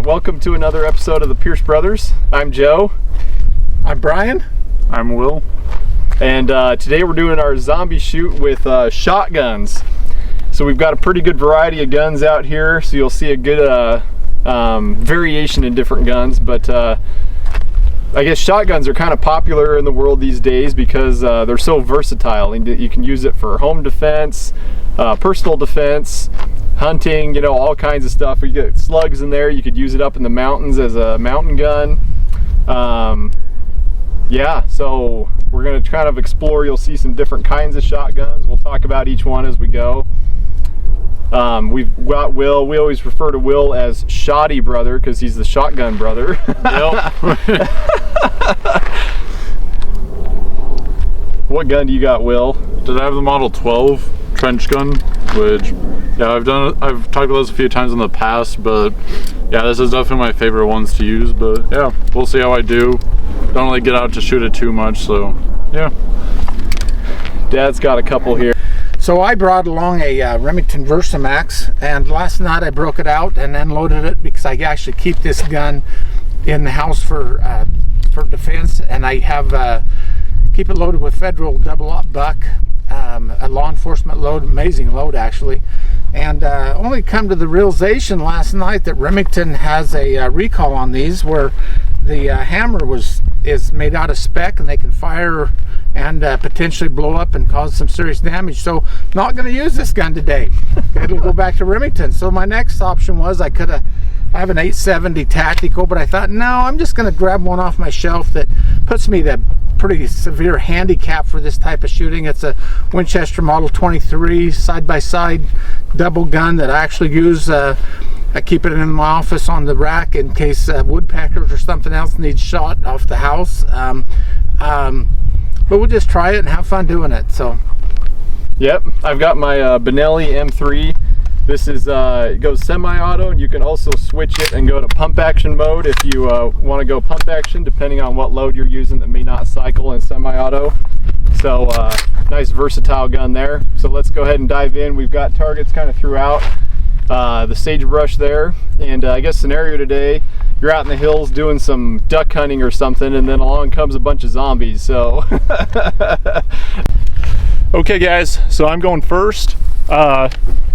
welcome to another episode of the Pierce Brothers. I'm Joe. I'm Brian. I'm Will. And today we're doing our zombie shoot with shotguns. So we've got a pretty good variety of guns out here, so you'll see a good variation in different guns. But I guess shotguns are kind of popular in the world these days because they're so versatile. You can use it for home defense, personal defense, hunting, you know, all kinds of stuff. You get slugs in there. You could use it up in the mountains as a mountain gun. Yeah, so we're going to kind of explore. You'll see some different kinds of shotguns. We'll talk about each one as we go. We've got Will. We always refer to Will as Shoddy Brother because he's the shotgun brother. Yep. What gun do you got, Will? Did I have the Model 12 trench gun? Which, yeah, I've talked about this a few times in the past, but yeah, this is definitely my favorite ones to use. But yeah, we'll see how I do. Don't really get out to shoot it too much, so yeah. Dad's got a couple here. So I brought along a Remington Versamax, and last night I broke it out and then loaded it because I actually keep this gun in the house for defense, and I have keep it loaded with Federal double-aught buck, a law enforcement load, amazing load actually, and only come to the realization last night that Remington has a recall on these where the hammer is made out of spec and they can fire and potentially blow up and cause some serious damage. So not going to use this gun today. It'll go back to Remington. So my next option was I have an 870 tactical, but I thought, no, I'm just going to grab one off my shelf that puts me at pretty severe handicap for this type of shooting. It's a Winchester Model 23 side-by-side double gun that I actually use. I keep it in my office on the rack in case woodpeckers or something else needs shot off the house. But we'll just try it and have fun doing it. So, yep, I've got my Benelli M3. This is it goes semi-auto, and you can also switch it and go to pump action mode if you want to go pump action, depending on what load you're using that may not cycle in semi-auto. So nice versatile gun there. So let's go ahead and dive in. We've got targets kind of throughout the sagebrush there, and I guess scenario today, you're out in the hills doing some duck hunting or something, and then along comes a bunch of zombies. So Okay guys, so I'm going first.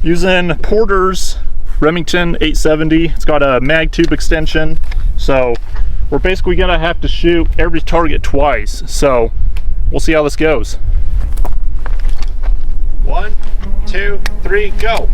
Using Porter's Remington 870. It's got a mag tube extension, so we're basically gonna have to shoot every target twice. So we'll see how this goes. 1, 2, 3, go.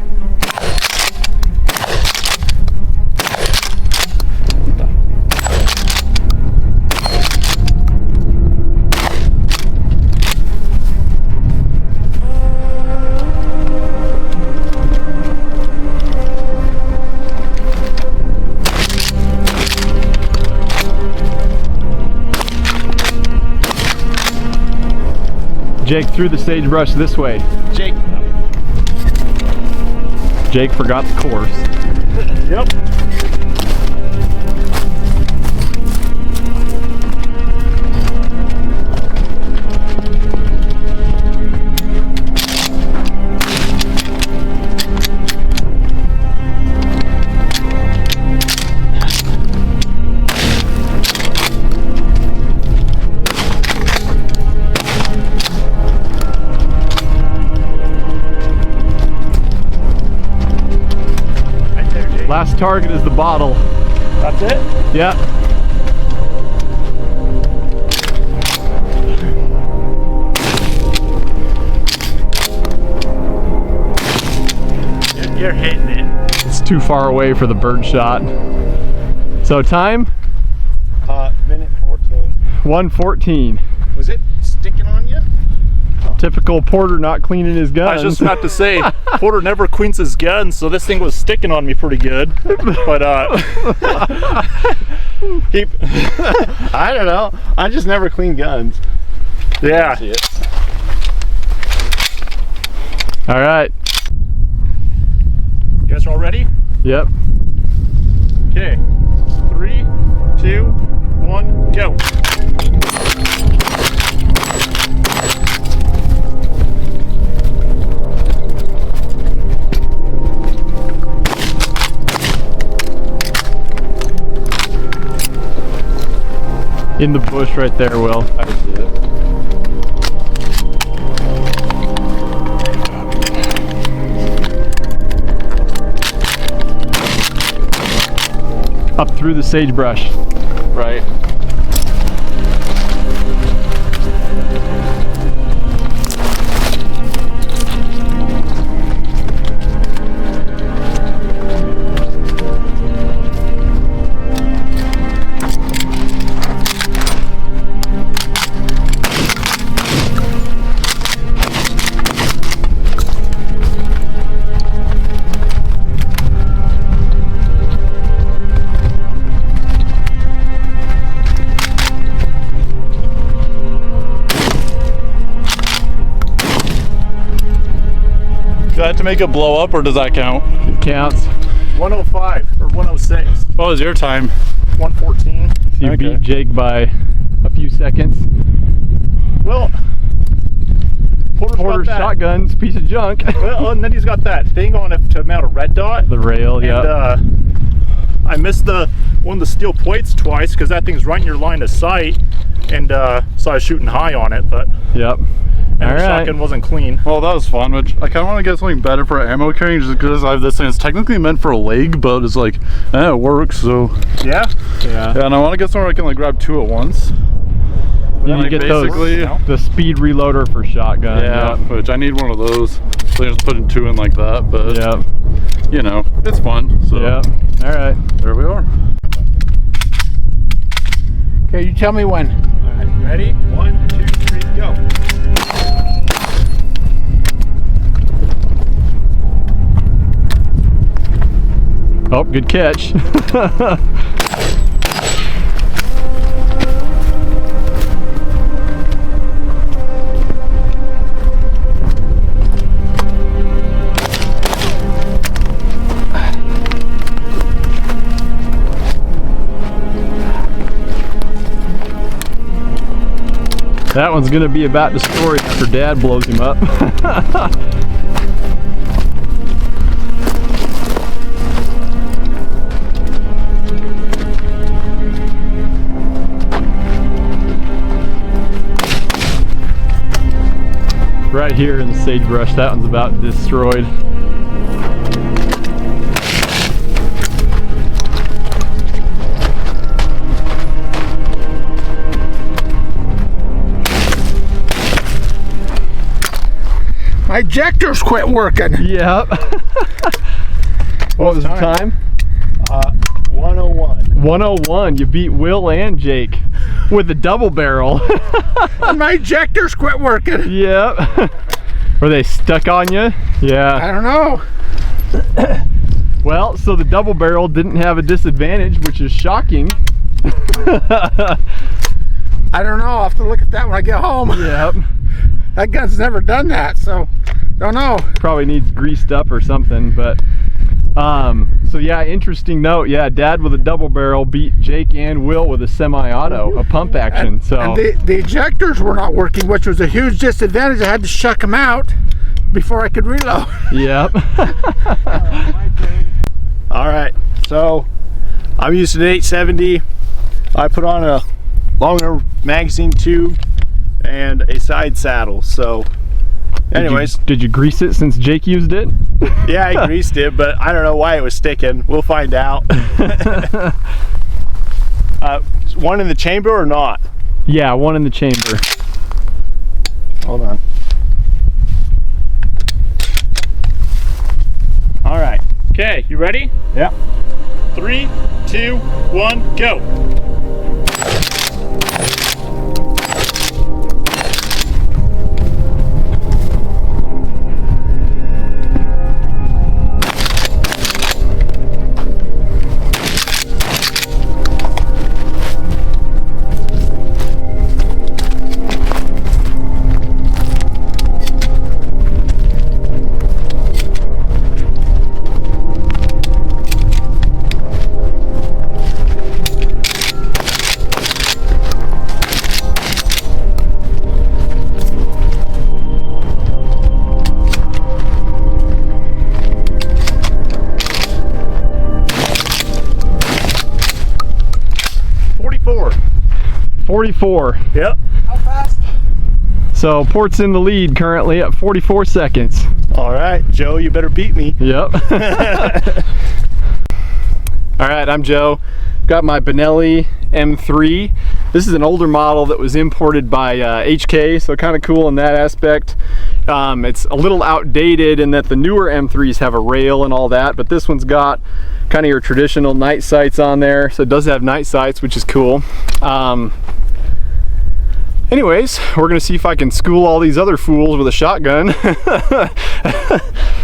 Jake threw the sagebrush this way. Jake forgot the course. Yep. Last target is the bottle. That's it? Yeah. You're hitting it. It's too far away for the bird shot. So time? Minute 14. 1:14. was it sticking on you? Typical Porter not cleaning his guns. I was just about to say, Porter never cleans his guns, so this thing was sticking on me pretty good. But I don't know. I just never clean guns. yeah. All right. You guys are all ready? Yep. Okay. 3, 2, 1, go. In the bush right there, Will. I see it. Up through the sagebrush. Right. Do I have to make it blow up or does that count? It counts. 105 or 106. What was your time? 114. So you beat Jake by a few seconds. Well, Porter's shotgun's a piece of junk. Well, and then he's got that thing on it to mount a red dot. The rail, yeah. And I missed one of the steel plates twice because that thing's right in your line of sight. And so I was shooting high on it, but Yep. and All the right. shotgun wasn't clean. Well, that was fun, which I kind of want to get something better for ammo carrying just because I have this thing. It's technically meant for a leg, but it's like, it works, so. Yeah? Yeah. Yeah, and I want to get somewhere I can like grab two at once. You Like, can get those, basically- the speed reloader for shotgun. Yeah, which I need one of those. So I just putting two in like that, but Yep. you know, it's fun. So Yep. All right. there we are. Okay, you tell me when. All right, ready? 1, 2, 3, go. Oh, good catch. That one's gonna be about destroyed after Dad blows him up. Right here in the sagebrush, that one's about destroyed. My ejectors quit working. Yep. What was the time? 101. 101. You beat Will and Jake with the double barrel. And my ejectors quit working. Yep. Were they stuck on you? I Yeah. don't know. Well, so the double barrel didn't have a disadvantage, which is shocking. I don't know. I'll have to look at that when I get home. Yep. That gun's never done that, so don't know. Probably needs greased up or something, but so yeah, interesting note. Yeah, Dad with a double barrel beat Jake and Will with a semi-auto, a pump action. So And the ejectors were not working, which was a huge disadvantage. I had to shuck them out before I could reload. yep. All right, so I'm using an 870. I put on a longer magazine tube and a side saddle. So anyways, Did you grease it since Jake used it? yeah, I greased it, but I don't know why it was sticking. We'll find out. One in the chamber or not? Yeah, one in the chamber. Hold on. All right. Okay, you ready? Yeah. 3, 2, 1, go. 44. Yep. How fast? So Port's in the lead currently at 44 seconds. All right, Joe, you better beat me. Yep. All right, I'm Joe. Got my Benelli M3. This is an older model that was imported by HK, so kind of cool in that aspect. It's a little outdated in that the newer M3s have a rail and all that, but this one's got kind of your traditional night sights on there, so it does have night sights, which is cool. Anyways, we're gonna see if I can school all these other fools with a shotgun.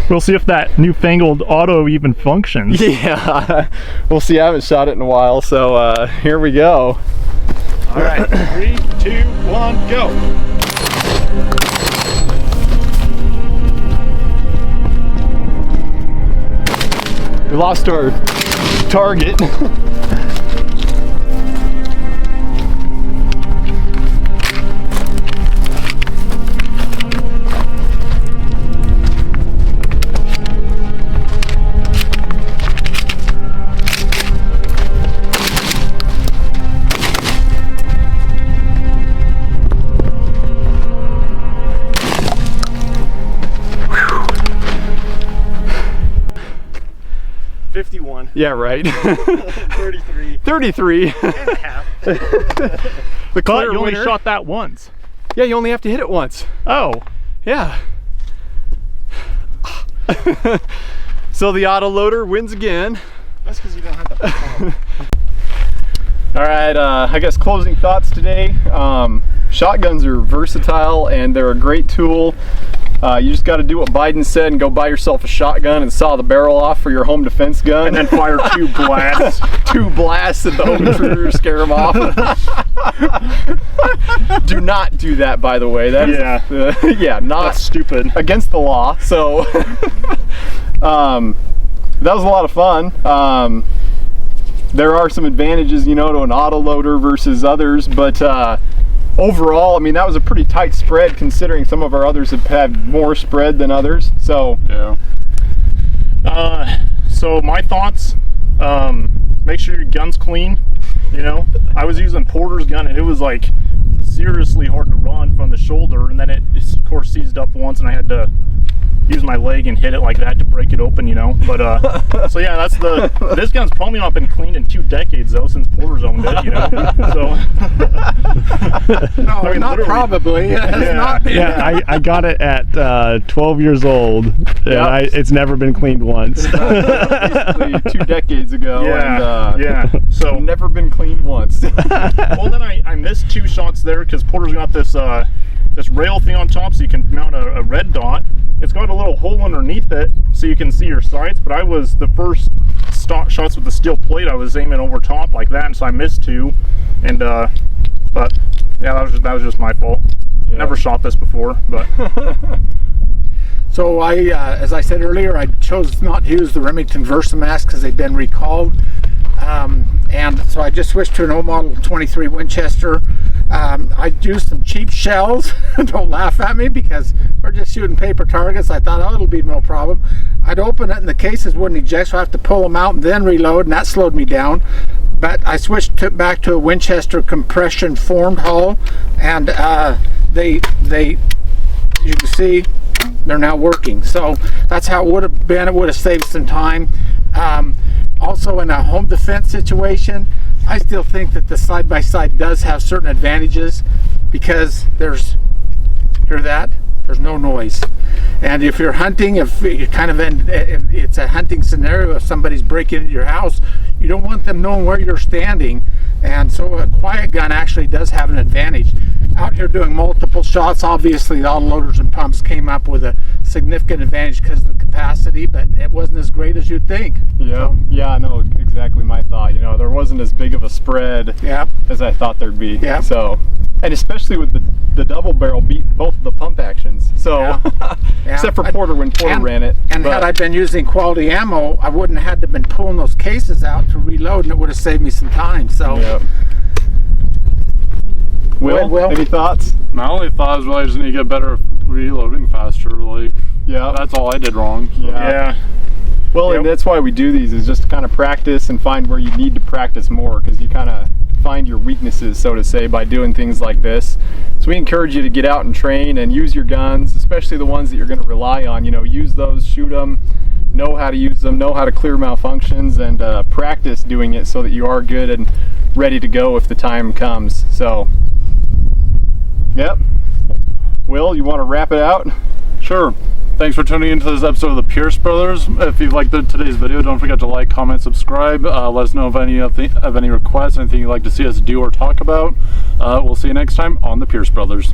We'll see if that newfangled auto even functions. Yeah, we'll see. I haven't shot it in a while, so here we go. All right, 3, 2, 1, go. We lost our target. Yeah, right. 33. 33. And a half. The But clear you only winner. shot that once. Yeah, you only have to hit it once. Oh. Yeah. So the autoloader wins again. That's because you don't have to. All right, I guess closing thoughts today. Shotguns are versatile and they're a great tool. You just got to do what Biden said and go buy yourself a shotgun and saw the barrel off for your home defense gun. And then fire 2 blasts. 2 blasts at the home intruder, scare them off. Do not do that, by the way. That is, yeah, not That's stupid. against the law. So that was a lot of fun. There are some advantages, you know, to an autoloader versus others, but overall, I mean, that was a pretty tight spread considering some of our others have had more spread than others. So Yeah. So my thoughts, make sure your gun's clean. You know, I was using Porter's gun and it was like seriously hard to run from the shoulder, and then it of course seized up once and I had to use my leg and hit it like that to break it open, you know. But so yeah, that's this gun's probably not been cleaned in 2 decades though, since Porter's owned it, you know. So No, I mean, not literally. probably. It's not been. Yeah, I got it at 12 years old, and Yep. it's never been cleaned once. basically 2 decades ago, and yeah. So never been cleaned once. well, then I missed 2 shots there because Porter's got this this rail thing on top, so you can mount a red dot. It's got a little hole underneath it, so you can see your sights. But I was the first shots with the steel plate. I was aiming over top like that, and so I missed 2. And but yeah, that was just my fault. Yeah. Never shot this before, but So I, as I said earlier, I chose not to use the Remington Versamax because they've been recalled. And so I just switched to an old model 23 Winchester. I used some cheap shells. Don't laugh at me because we're just shooting paper targets. I thought, oh, it'll be no problem. I'd open it and the cases wouldn't eject, so I have to pull them out and then reload, and that slowed me down. But I switched back to a Winchester compression formed hull, and they you can see they're now working. So that's how it would have been. It would have saved some time. Also, in a home defense situation, I still think that the side-by-side does have certain advantages because there's no noise. And if you're hunting, if you're kind of if it's a hunting scenario, if somebody's breaking into your house, you don't want them knowing where you're standing. And so a quiet gun actually does have an advantage. Out here doing multiple shots, obviously the autoloaders and pumps came up with a significant advantage because of the capacity, but it wasn't as great as you'd think. Yeah, yeah, I know exactly my thought. You know, there wasn't as big of a spread Yeah. as I thought there'd be. Yeah. So, and especially with the double barrel beat both of the pump actions. So, Yeah. Yeah. except for Porter when Porter ran it. And but- had I been using quality ammo, I wouldn't have had to been pulling those cases out to reload, and it would have saved me some time. So. Yep. Will, Will? any thoughts? My only thought is really I just need to get better at reloading faster. Like, Yeah. that's all I did wrong. yeah. Well, and Yep. that's why we do these, is just to kind of practice and find where you need to practice more, because you kind of find your weaknesses, so to say, by doing things like this. So we encourage you to get out and train and use your guns, especially the ones that you're going to rely on. You know, use those, shoot them, know how to use them, know how to clear malfunctions, and practice doing it so that you are good and ready to go if the time comes. So, yep. Will, you want to wrap it out? Sure. Thanks for tuning into this episode of the Pierce Brothers. If you liked today's video, don't forget to like, comment, subscribe. Let us know of any requests, anything you'd like to see us do or talk about. We'll see you next time on the Pierce Brothers.